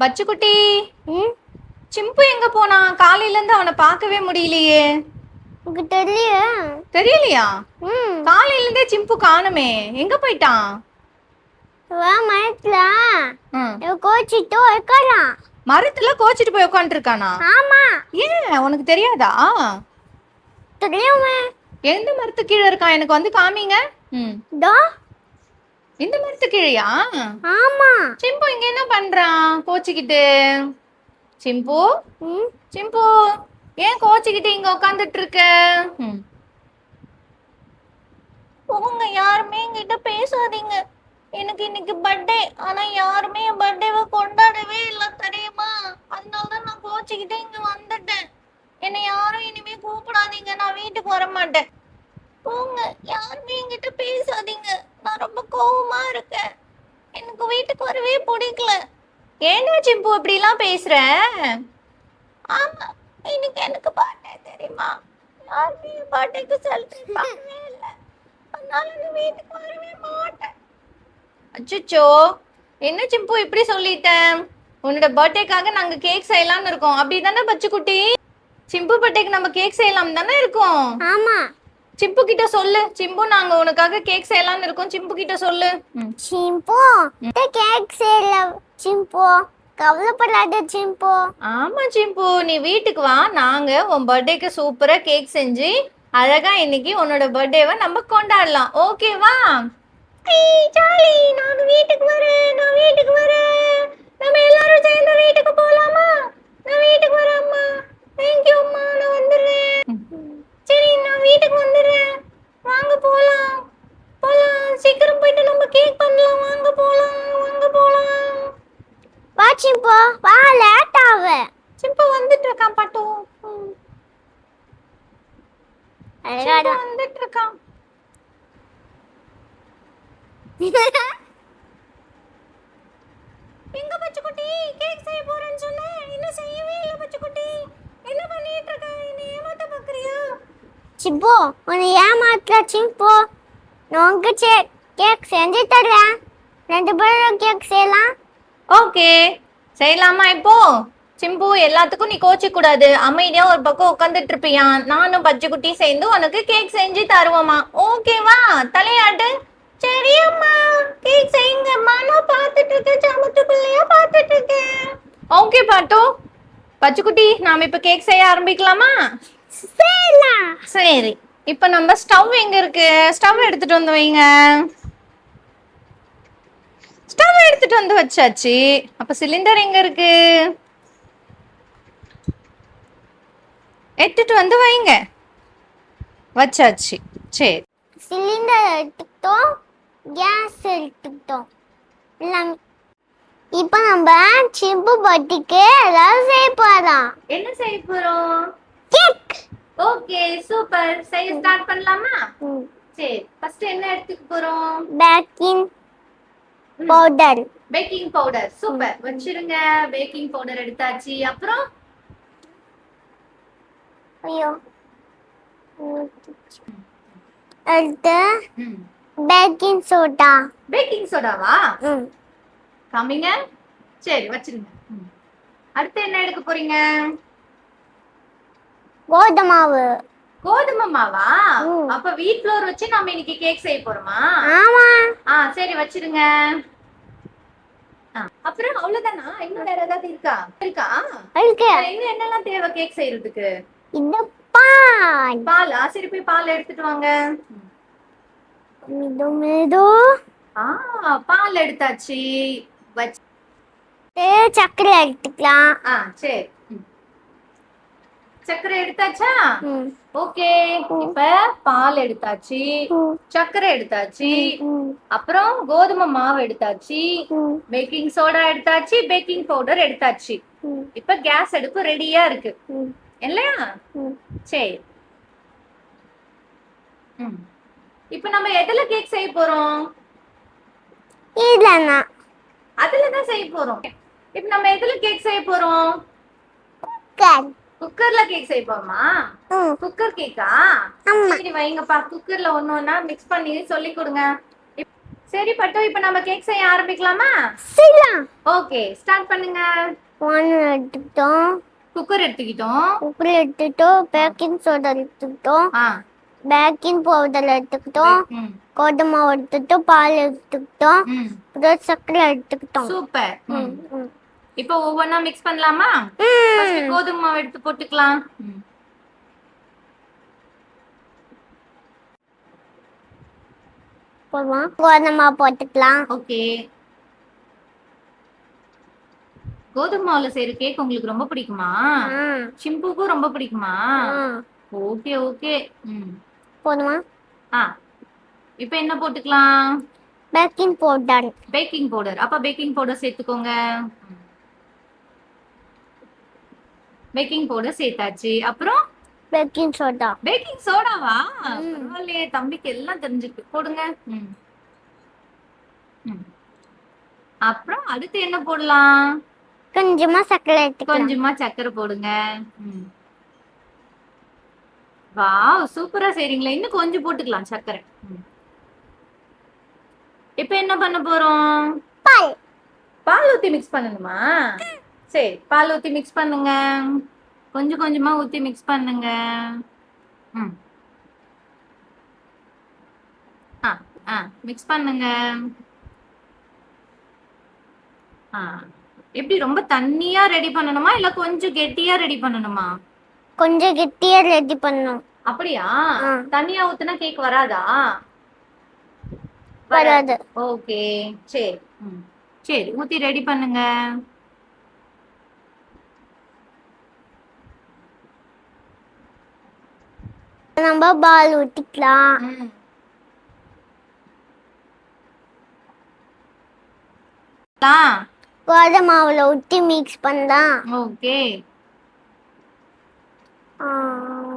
பச்சுக்குட்டி, ம் சிம்பு எங்க போனான்? காலையில இருந்து அவனை பார்க்கவே முடியலையே. உனக்கு தெரியல. தெரியலையா? ம் காலையில இருந்தே சிம்பு காணுமே, எங்க போயிட்டான்? வா மரத்துல ம். கோச்சிட்டு உட்காரான். மரத்துல கோச்சிட்டு போய் உட்காந்துருக்கானா? ஆமா. ஏன் உனக்கு தெரியாதா? தெரியுமே. எந்த மரத்து கீழே இருக்கான்? எனக்கு வந்து காமிங்க. ம். தோ. இந்த மரத்து கீழையா? ஆமா. சிம்பு இங்க என்ன பண்றான் கோச்சிக்கிட்டு? சிம்பு, ம் சிம்பு, ஏன் கோச்சிக்கிட்டு இங்க உட்காந்துட்டு இருக்க? ம். போங்க, யாருமே என்கிட்ட பேசாதீங்க. எனக்கு இன்னைக்கு பர்த்டே, ஆனா யாருமே என் பர்த்டேவை கொண்டாடவே இல்லை தெரியுமா? அதனால தான் நான் கோச்சிக்கிட்டு இங்க வந்துட்டேன். என்னை யாரும் இனிமே கூப்பிடாதீங்க, நான் வீட்டுக்கு வர மாட்டேன். போங்க, யாருமே என்கிட்ட பேசாதீங்க. நான் ரொம்ப கோவமா இருக்கேன். எனக்கு வீட்டுக்கு வரவே பிடிக்கல. ஏன்னா சிம்பு இப்படிலாம் பேசுற? ஆமா, இன்னைக்கு எனக்கு பர்த்டே தெரியுமா? யாருமே என் பர்த்டேக்கு செலிப்ரேட் பண்ணவே இல்லை. அதனால நான் வீட்டுக்கு வரவே மாட்டேன். அச்சோ, என்ன சிம்பு இப்படி சொல்லிட்டேன்? உன்னோட பர்த்டேக்காக நாங்க கேக் செய்யலாம்னு இருக்கோம், அப்படிதானே பச்சுக்குட்டி? சிம்பு பர்த்டேக்கு நம்ம கேக் செய்யலாம் தானே இருக்கோம். ஆமா. சிம்பு கிட்ட சொல்லு. சிம்பு, நாங்க உனக்காக கேக் செய்யலாம்னு இருக்கோம், சிம்பு கிட்ட சொல்லு. சிம்பு கேக் செய்யல. சிம்பு கவலைப்படாத. சிம்பு. ஆமா சிம்பு, நீ வீட்டுக்கு வா, நாங்க உன் பர்த்டேக்கு சூப்பரா கேக் செஞ்சு அழகா இன்னைக்கு உன்னோட பர்த்டேவை நம்ம கொண்டாடலாம், ஓகேவா? ஜாலி, நான் வீட்டுக்கு வரேன், நான் வீட்டுக்கு வரேன். நம்ம எல்லாரும் சேர்ந்து வீட்டுக்கு போலாமா? நான் வீட்டுக்கு வரேன் அம்மா. தேங்க்யூ அம்மா, நான் வந்துடுறேன். சரி, நான் வீட்டுக்கு வந்துடுறேன். வாங்க போலாம், போலாம், சீக்கிரம் போயிட்டு நம்ம கேக் பண்ணலாம். வாங்க போலாம், வாங்க போலாம். வா சிம்பு, வா, லேட் ஆகு. சிம்பு வந்துட்டு இருக்கான் பாட்டு. அழகாடா வந்துட்டு இருக்கான். எங்க பச்சுக்குட்டி? கேக் செய்ய போறேன்னு சொன்னேன், இன்னும் செய்யவே இல்லை பச்சுக்குட்டி. என்ன பண்ணிட்டு இருக்க? என்ன ஏமாத்த பாக்குறியா? சிம்பு, உன்னை ஏமாத்துற. சிம்பு, நான் உனக்கு கேக் செஞ்சு தரேன். 2 பேரும் கேக் செய்யலாம். ஓகே, செய்யலாமா இப்போ? சிம்பு, எல்லாத்துக்கும் நீ கோச்சிக்க கூடாது, அமைதியா ஒரு பக்கம் உட்காந்துட்டு இருப்பியா? நானும் பச்சுக்குட்டி சேர்ந்து உனக்கு கேக் செஞ்சு தருவோமா, ஓகேவா? தலையாட்டு. சரி அம்மா, கேக் செய்யுங்கம்மா, நான் பார்த்துட்டு இருக்கேன், சமத்துக்குள்ளையா பார்த்துட்டு இருக்கேன். ஓகே பாட்டு. பச்சுக்குட்டி, நாம இப்ப கேக் செய்ய ஆரம்பிக்கலாமா? செய்யலாம். சரி, இப்ப நம்ம ஸ்டவ் எங்க இருக்கு? ஸ்டவ் எடுத்துட்டு வந்து வைங்க. ஸ்டவ் எடுத்துட்டு வந்து வச்சாச்சு. அப்ப சிலிண்டர் எங்க இருக்கு? எடுத்துட்டு வந்து வைங்க. வச்சாச்சு. சரி, சிலிண்டர் எடுத்துக்கிட்டோம், கேஸ் எடுத்துக்கிட்டோம். இப்போ நம்ம சிம்பு பர்த்டேக்கு ஏதாவது செய்ய போறோம். என்ன செய்ய போறோம்? கேக். Okay, super. செய்ய ஸ்டார்ட் பண்ணலாமா? சரி, ஃபர்ஸ்ட் என்ன எடுத்துக்க போறோம்? Baking powder. Baking powder. Super, வச்சிருங்க. பேக்கிங் பவுடர் எடுத்தாச்சு. அப்புறம் ஐயோ, அடுத்து பேக்கிங் சோடா. பேக்கிங் சோடாவா? காமிங்க. சரி, வச்சிருங்க. அடுத்து என்ன எடுக்க போறீங்க? கோதுமை மாவு. கோதுமை மாவா? அப்ப வீட் ஃப்ளோர் வச்சு நாம இன்னைக்கு கேக் செய்ய போறோமா? ஆமா. சரி, வச்சிருங்க. அப்புறம் அவ்வளவுதானா? இன்னும் வேற ஏதாவது இருக்கா? இருக்கா? இருக்கு. இன்னும் என்னெல்லாம் தேவை கேக் செய்யறதுக்கு? இந்த பால். பாலா? சரி, போய் பால் எடுத்துட்டு வாங்க. மெது மெது. பால் எடுத்தாச்சு. சர்க்கரை எடுத்துக்கலாம். சரி, சர்க்கரை எடுத்தாச்சா? ஓகே, இப்ப பால் எடுத்தாச்சு, சர்க்கரை எடுத்தாச்சு, அப்புறம் கோதுமை மாவு எடுத்தாச்சு, பேக்கிங் சோடா எடுத்தாச்சு, பேக்கிங் பவுடர் எடுத்தாச்சு. இப்ப கேஸ் அடுப்பு ரெடியா இருக்கு இல்லையா? சரி, இப்ப நம்ம எதுல கேக் செய்ய போறோம்? இதுலனா அதுலதான் செய்ய போறோம். இப்ப நம்ம எதுல கேக் செய்ய போறோம்? குக்கர். குக்கர்ல கேக் செய்ய போறோமா? குக்கர் கேக்கா? சரி, வைங்கப்பா. குக்கர்ல ஒண்ணு ஒண்ணா மிக்ஸ் பண்ணி சொல்லி கொடுங்க. சரி பட்டு, இப்போ நம்ம கேக் செய்ய ஆரம்பிக்கலாமா? செய்யலாம். ஓகே, ஸ்டார்ட் பண்ணுங்க. ஒன்று எடுத்துக்கிட்டோம், குக்கர் எடுத்துக்கிட்டோம். உப்பு எடுத்துக்கிட்டோம், பேக்கிங் சோடா எடுத்துக்கிட்டோம், ஆ பேக்கிங் பவுடர் எடுத்துக்கிட்டோம், ம் கோதுமை மாவு எடுத்துக்கிட்டோம், பால் எடுத்துக்கிட்டோம், ம் அப்புறம் சர்க்கரை எடுத்துக்கிட்டோம். சூப்பர். ம் ம். இப்போ ஒவ்வொன்றா மிக்ஸ் பண்ணலாமா? ஃபர்ஸ்ட் கோதுமை மாவு எடுத்து போட்டுக்கலாம். போதுமா? கோதுமை மாவு போட்டுக்கலாம். ஓகே. கோதுமை மாவுல செய்யற கேக் உங்களுக்கு ரொம்ப பிடிக்குமா? சிம்புக்கும் ரொம்ப பிடிக்குமா? Okay okay. போதுமா? ஆ இப்போ என்ன போட்டுக்கலாம்? Baking powder. Baking powder. அப்ப பேக்கிங் பவுடர் சேர்த்துக்கோங்க. பேக்கிங் பவுடர் சேர்த்தாச்சு. அப்புறம் பேக்கிங் சோடா. பேக்கிங் சோடாவா? பரவாயில்லையே, தம்பிக்கு எல்லாம் தெரிஞ்சுக்கு. போடுங்க. அப்புறம் அடுத்து என்ன போடலாம்? கொஞ்சமா சர்க்கரை எடுத்துக்கலாம். கொஞ்சமா சக்கரை போடுங்க. வாவ், சூப்பரா செய்றீங்களே. இன்னும் கொஞ்சம் போட்டுக்கலாம் சக்கரை. இப்போ என்ன பண்ண போறோம்? பால். பால் ஊத்தி மிக்ஸ் பண்ணணுமா? சரி, பால் ஊத்தி மிக்ஸ் பண்ணுங்க. கொஞ்சம் கொஞ்சமா ஊத்தி மிக்ஸ் பண்ணுங்க. மிக்ஸ் பண்ணுங்க. எப்படி ரொம்ப தண்ணியா ரெடி பண்ணணுமா இல்ல கொஞ்சம் கெட்டியா ரெடி பண்ணணுமா? கொஞ்சம் கெட்டியா ரெடி பண்ணணும். அப்படியா? தண்ணியா ஊத்துனா கேக் வராதா? வராது. ஓகே, சரி. சரி, ஊத்தி ரெடி பண்ணுங்க. நம்ம பால் ஊத்திக்கலாம். கோதுமை மாவுல ஊத்தி மிக்ஸ் பண்ணலாம். ஓகே.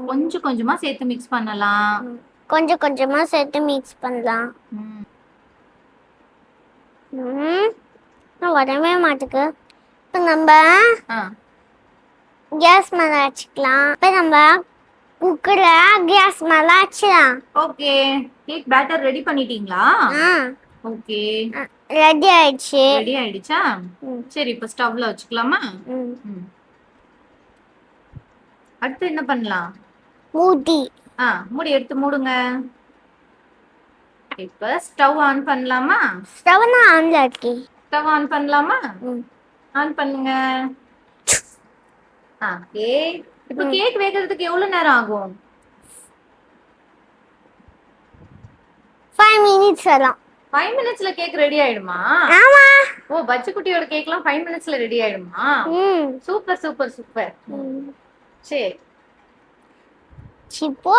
கொஞ்சம் கொஞ்சமா சேர்த்து மிக்ஸ் பண்ணலாம். கொஞ்சம் கொஞ்சமா சேர்த்து மிக்ஸ் பண்ணலாம். வரவே மாட்டுக்கு. இப்போ நம்ம கேஸ் மேல வச்சுக்கலாம். இப்போ நம்ம குக்கர்ல கேஸ் மேல வச்சுக்கலாம். ஓகே. கேக் பேட்டர் ரெடி பண்ணிட்டீங்களா? ஓகே, ரெடி ஆயிடுச்சு. ரெடி ஆயிடுச்சா? சரி, இப்போ ஸ்டவ்ல வச்சுக்கலாமா? அடுத்து என்ன பண்ணலாம்? மூடி. மூடி எடுத்து மூடுங்க. இப்போ ஸ்டவ் ஆன் பண்ணலாமா? ஸ்டவ் நான் ஆன்ல இருக்கு. ஸ்டவ் ஆன் பண்ணலாமா? ஆன் பண்ணுங்க. கேக். இப்போ கேக் வேகிறதுக்கு எவ்வளவு நேரம் ஆகும்? 5 minutes வரலாம். 5 minutesல கேக் ரெடி ஆயிடுமா? ஆமா. ஓ, பச்சை குட்டியோட கேக்லாம் 5 minutesல ரெடி ஆயிடுமா? Super super super. சரி. சிம்பு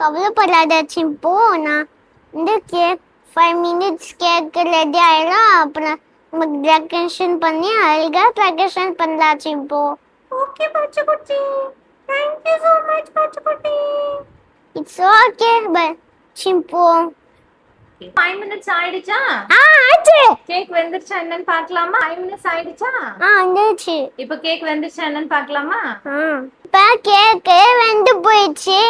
கவலைப்படாத சிம்பு. நான் இந்த கேக் 5 minutes கேக் ரெடி ஆயிடும். அப்புறம் நமக்கு டெக்கரேஷன் பண்ணி அழகா டெக்கரேஷன் பண்ணலாம் சிம்பு. ஓகே பச்சை குட்டி. Thank you so much பச்சை குட்டி. It's okay but Simbu. 5 minutes ஆயிடுச்சா? ஆச்சு. கேக் வெந்துருச்சா என்னன்னு பார்க்கலாமா? 5 minutes ஆயிடுச்சா? வந்துச்சு. இப்போ கேக் வெந்துருச்சா என்னன்னு பார்க்கலாமா? இப்போ கேக் வெந்து போயிடுச்சு.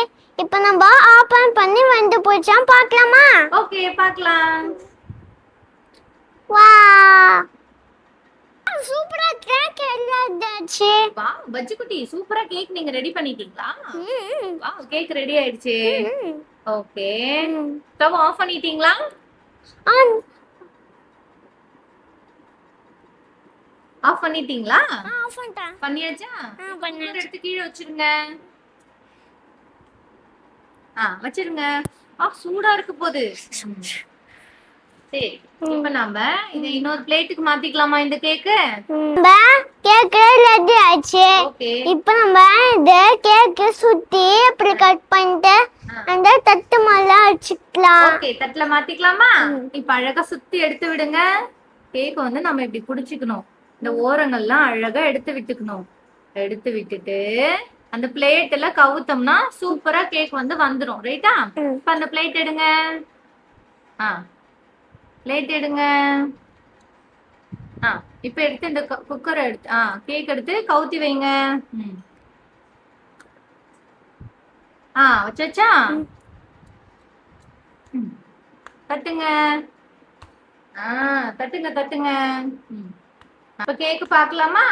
இப்போ நம்ம ஓபன் பண்ணி வெந்து போயிடுச்சான்னு பார்க்கலாமா? ஓகே, பார்க்கலாம். வா, சூப்பரா கேக் ரெடி. வாவ், பச்சை குட்டி, சூப்பரா கேக் நீங்க ரெடி பண்ணிட்டீங்களா? வாவ், கேக் ரெடி ஆயிடுச்சு. ஓகே. ஸ்டவ் ஆஃப் பண்ணிட்டீங்களா? ஆஃப் பண்ணிட்டீங்களா? ஆஃப் பண்ணிட்டேன். பண்ணியாச்சா? குக்கர் எடுத்து கீழே வச்சிருங்க. வச்சிருங்க. சூடா இருக்கு போது. சரி, இப்போ நாம இத இன்னொரு பிளேட்டுக்கு மாத்திக்கலாமா இந்த கேக்கு? கேக் ரெடி ஆயிடுச்சு. இப்போ நம்ம இந்த கேக்க சுத்தி இப்படி கட் பண்ணிட்டு அந்த தட்டு மேல வச்சுக்கலாம். ஓகே, தட்டுல மாத்திக்கலாமா? இப்போ அழகா சுத்தி எடுத்து விடுங்க. கேக் வந்து நம்ம இப்படி புடிச்சுக்கணும். இந்த ஓரங்கள்லாம் அழகா எடுத்து விட்டுக்கணும். எடுத்து விட்டுட்டு அந்த பிளேட்ல கவுத்தோம்னா சூப்பரா கேக் வந்து வந்துரும். ரைட்டா? இப்ப அந்த பிளேட் எடுங்க. பிளேட் எடுங்க. இப்ப எடுத்து இந்த குக்கரை எடுத்து கேக் எடுத்து கவுத்தி வைங்க. வச்சாச்சா? தட்டுங்க. தட்டுங்க தட்டுங்க. அப்ப கேக் பார்க்கலாமா?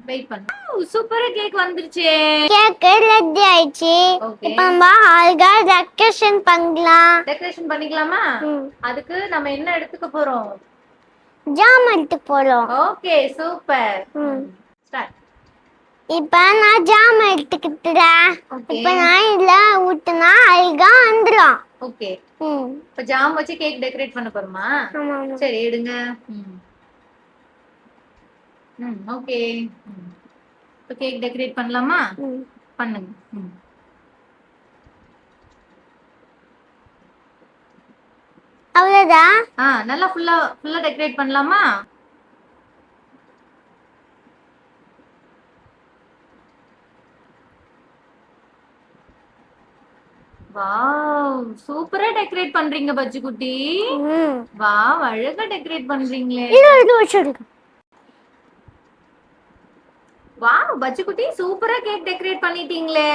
வெயிட் பண்ணு. சூப்பரா கேக் வந்துருச்சு. கேக் ரெடி ஆயிடுச்சு. Okay. இப்போ நம்ம அழகா டெக்கரேஷன் பண்ணலாம். டெக்கரேஷன் பண்ணிக்கலாமா? அதுக்கு நம்ம என்ன எடுத்துக்க போறோம்? ஜாம் எடுத்து போறோம். Okay super. ஸ்டார்ட். இப்போ நான் ஜாம் எடுத்துக்கிட்டேன். Okay. இப்போ நான் இதுல ஊத்துனா அழகா வந்துரும். ஓகே. இப்ப ஜாம் வச்சு கேக் டெக்கரேட் பண்ண போறோமா? ஆமா. சரி எடுங்க. ஓகே. இப்ப கேக் டெக்கரேட் பண்ணலாமா? பண்ணுங்க. அவ்வளவுதான். நல்லா ஃபுல்லா டெக்கரேட் பண்ணலாமா? வாவ் சூப்பரா டெக்கரேட் பண்றீங்க பஜ்ஜி குட்டி. வாவ் அழகா டெக்கரேட் பண்றீங்களே. இது வச்சிருங்க. வாவ் பஜ்ஜி குட்டி சூப்பரா கேக் டெக்கரேட் பண்ணிட்டீங்களே.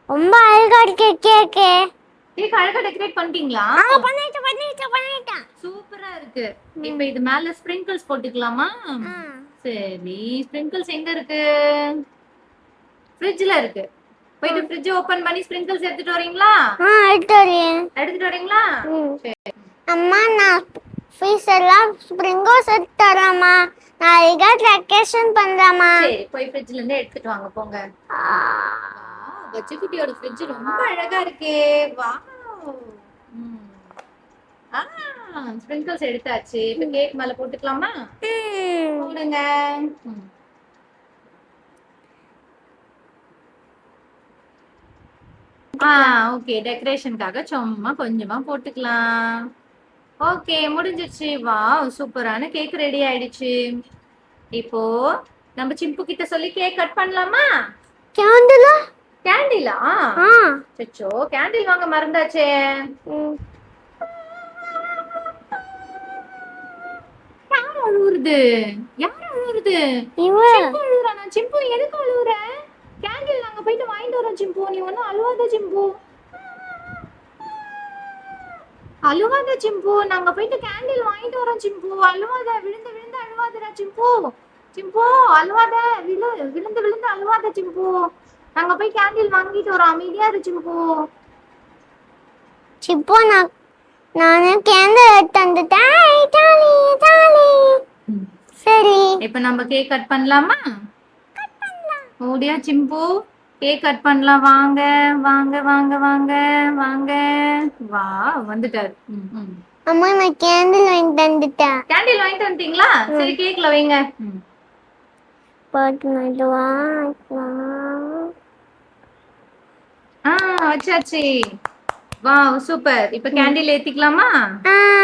ரொம்ப அழகா இருக்கு கேக். கேக் அழகா டெக்கரேட் பண்ணிட்டீங்களா? பண்ணிட்டேன். சூப்பரா இருக்கு. இப்போ இது மேல ஸ்ப்ரிங்கிள்ஸ் போட்டுக்கலாமா? சரி ஸ்ப்ரிங்கிள்ஸ் எங்க இருக்கு? ஃப்ரிட்ஜ்ல இருக்கு. போயிட்டு ஃப்ரிட்ஜ் ஓபன் பண்ணி ஸ்ப்ரிங்கிள்ஸ் எடுத்துட்டு வரீங்களா? எடுத்துட்டு வரீங்களா? சரி. அம்மா நான் ஃப்ரீசர்ல ஸ்ப்ரிங்கிள்ஸ் எடுத்து தரமா. நான் அழகா டெக்கரேஷன் பண்றமா. சரி போய் ஃப்ரிட்ஜ்ல இருந்து எடுத்துட்டு வாங்க போங்க. பஜ்ஜி குட்டியோட ஃப்ரிட்ஜ் ரொம்ப அழகா இருக்கே. வாவ். ஸ்ப்ரிங்கிள்ஸ் எடுத்தாச்சு. இப்போ கேக் மேல போட்டுக்கலாமா? போடுங்க. ஓகே டெக்கரேஷனுக்காக சும்மா கொஞ்சமா போட்டுக்கலாம். ஓகே முடிஞ்சிருச்சு. வாவ் சூப்பரான கேக் ரெடி ஆயிடுச்சு. இப்போ நம்ம சிம்பு கிட்ட சொல்லி கேக் கட் பண்ணலாமா? கேண்டிலா? சச்சோ கேண்டில் வாங்க மறந்தாச்சே. யார் அழுவுறது? சிம்பு அழுவுறானா? சிம்பு எதுக்கு அழுவுற? கேண்டில் நாங்க போயிட்டு வாங்கிட்டு வரோம் சிம்பு. நீ ஒன்னும் அழுவாத சிம்பு. நாங்க போயிட்டு கேண்டில் வாங்கிட்டு வரோம் சிம்பு. அழுவாத. விழுந்து அழுவாதடா சிம்பு. அழுவாத. விழுந்து அழுவாத சிம்பு. நாங்க போய் கேண்டில் வாங்கிட்டு வரோம். அமைதியா இரு சிம்பு. நானே கேண்டில் எடுத்து வந்துட்டேன். சரி இப்போ நம்ம கேக் கட் பண்ணலாமா? ஓடியா சிம்பு கேக் கட் பண்ணலாம். வாங்க வாங்க வாங்க வாங்க வாங்க. வா வந்துட்டாரு. அம்மா நான் கேண்டில் வாங்கிட்டு வந்துட்டேன். கேண்டில் வாங்கிட்டு வந்துட்டீங்களா? சரி கேக்ல வைங்க. வச்சாச்சு. Wow super. இப்போ கேண்டில் ஏத்திக்கலாமா?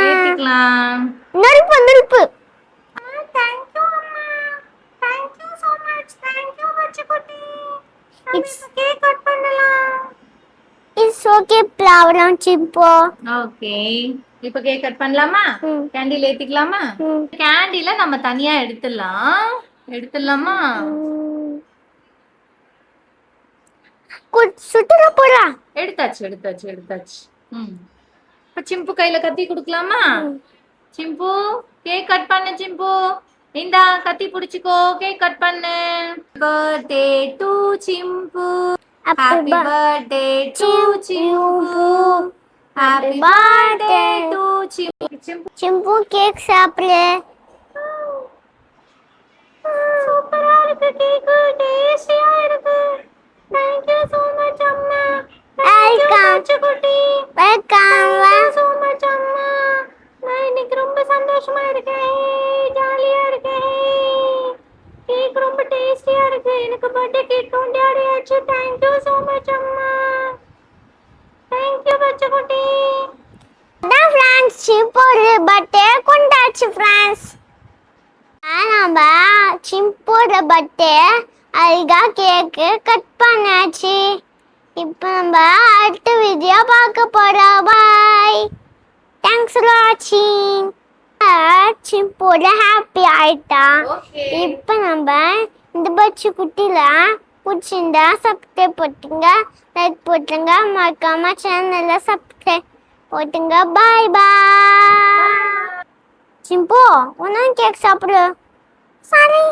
ஏத்திக்கலாம். நெருப்பு Thank you அம்மா. Thank you so much. Thank you பச்சை குட்டி. It's கேக் கட் பண்ணலாம். It's okay problem Simbu. Okay. இப்போ கேக் கட் பண்ணலாமா? கேண்டில் ஏத்திக்கலாமா? கேண்டில நம்ம தனியா எடுத்துடலாமா? சுட்டுற போறா. எடுத்தாச்சு. இப்ப சிம்பு கையில கத்தி கொடுக்கலாமா? சிம்பு கேக் கட் பண்ணு சிம்பு. இந்தா கத்தி புடிச்சுக்கோ. கேக் கட் பண்ணு. Birthday to Simbu. Happy birthday to Simbu. Happy birthday to Simbu. Simbu cake சாப்பிடு. சூப்பரா இருக்கு கேக். டேஸ்டியா இருக்கு. Thank you so much அம்மா. வெல்கம் so much அம்மா. நான் இன்னைக்கு ரொம்ப சந்தோஷமா இருக்கேன். ஜாலியா இருக்கேன். கேக் ரொம்ப டேஸ்டியா இருக்கு. எனக்கு பர்த்டே கேக் கொண்டாடியாச்சு. Thank you so much அம்மா. Thank you பச்சை குட்டி. அதான் ஃப்ரெண்ட்ஸ் சிம்போட பர்த்டே கொண்டாச்சு ஃப்ரெண்ட்ஸ். நம்ம சிம்போட பர்த்டே அழகா கேக்கு கட் பண்ணாச்சு. இப்போ நம்ம அடுத்த வீடியோ பார்க்க போறோம். பாய். தேங்க்ஸ் ஃபார் வாட்சிங். சிம்போட ஹாப்பி ஆயிட்டா. இப்போ நம்ம இந்த பட்சி குட்டில பிடிச்சிருந்தா சப்ஸ்கிரைப் போட்டுங்க, லைக் போட்டுங்க, மறக்காம சேனலை சப்ஸ்கிரைப் போட்டுங்க. பாய் பாய். சிம்பு, உன்னும் கேக் சாப்பிடு. சாரி.